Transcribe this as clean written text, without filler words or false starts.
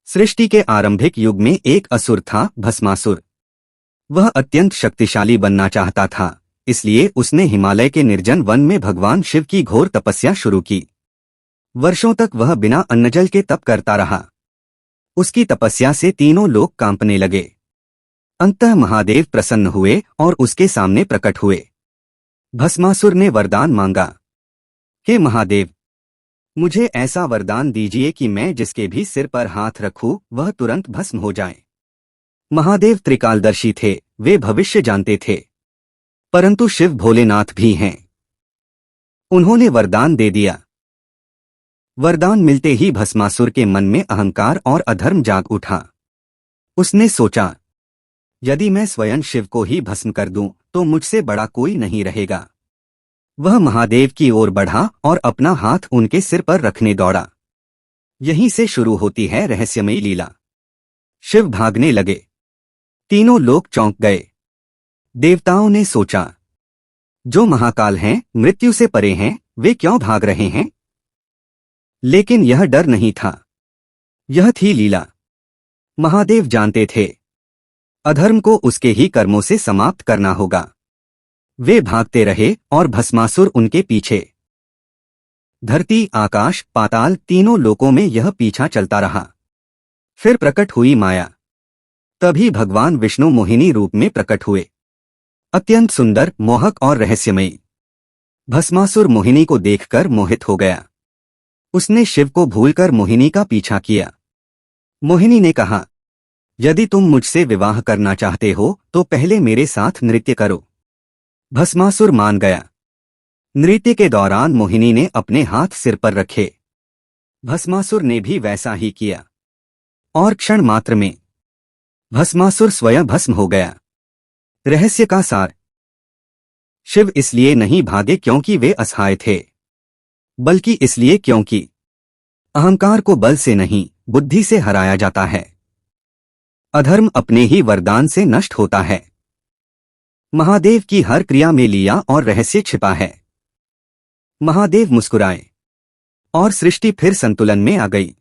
सृष्टि के आरंभिक युग में एक असुर था, भस्मासुर। वह अत्यंत शक्तिशाली बनना चाहता था, इसलिए उसने हिमालय के निर्जन वन में भगवान शिव की घोर तपस्या शुरू की। वर्षों तक वह बिना अन्नजल के तप करता रहा। उसकी तपस्या से तीनों लोग कांपने लगे। अंततः महादेव प्रसन्न हुए और उसके सामने प्रकट हुए। भस्मासुर ने वरदान मांगा, हे महादेव, मुझे ऐसा वरदान दीजिए कि मैं जिसके भी सिर पर हाथ रखूं वह तुरंत भस्म हो जाए। महादेव त्रिकालदर्शी थे, वे भविष्य जानते थे, परंतु शिव भोलेनाथ भी हैं। उन्होंने वरदान दे दिया। वरदान मिलते ही भस्मासुर के मन में अहंकार और अधर्म जाग उठा। उसने सोचा, यदि मैं स्वयं शिव को ही भस्म कर दूं तो मुझसे बड़ा कोई नहीं रहेगा। वह महादेव की ओर बढ़ा और अपना हाथ उनके सिर पर रखने दौड़ा। यहीं से शुरू होती है रहस्यमयी लीला। शिव भागने लगे। तीनों लोग चौंक गए। देवताओं ने सोचा, जो महाकाल हैं, मृत्यु से परे हैं, वे क्यों भाग रहे हैं? लेकिन यह डर नहीं था, यह थी लीला। महादेव जानते थे, अधर्म को उसके ही कर्मों से समाप्त करना होगा। वे भागते रहे और भस्मासुर उनके पीछे। धरती, आकाश, पाताल, तीनों लोकों में यह पीछा चलता रहा। फिर प्रकट हुई माया। तभी भगवान विष्णु मोहिनी रूप में प्रकट हुए, अत्यंत सुंदर, मोहक और रहस्यमयी। भस्मासुर मोहिनी को देखकर मोहित हो गया। उसने शिव को भूलकर मोहिनी का पीछा किया। मोहिनी ने कहा, यदि तुम मुझसे विवाह करना चाहते हो तो पहले मेरे साथ नृत्य करो। भस्मासुर मान गया। नृत्य के दौरान मोहिनी ने अपने हाथ सिर पर रखे। भस्मासुर ने भी वैसा ही किया और क्षण मात्र में भस्मासुर स्वयं भस्म हो गया। रहस्य का सार, शिव इसलिए नहीं भागे क्योंकि वे असहाय थे, बल्कि इसलिए क्योंकि अहंकार को बल से नहीं, बुद्धि से हराया जाता है। अधर्म अपने ही वरदान से नष्ट होता है। महादेव की हर क्रिया में लीला और रहस्य छिपा है। महादेव मुस्कुराए और सृष्टि फिर संतुलन में आ गई।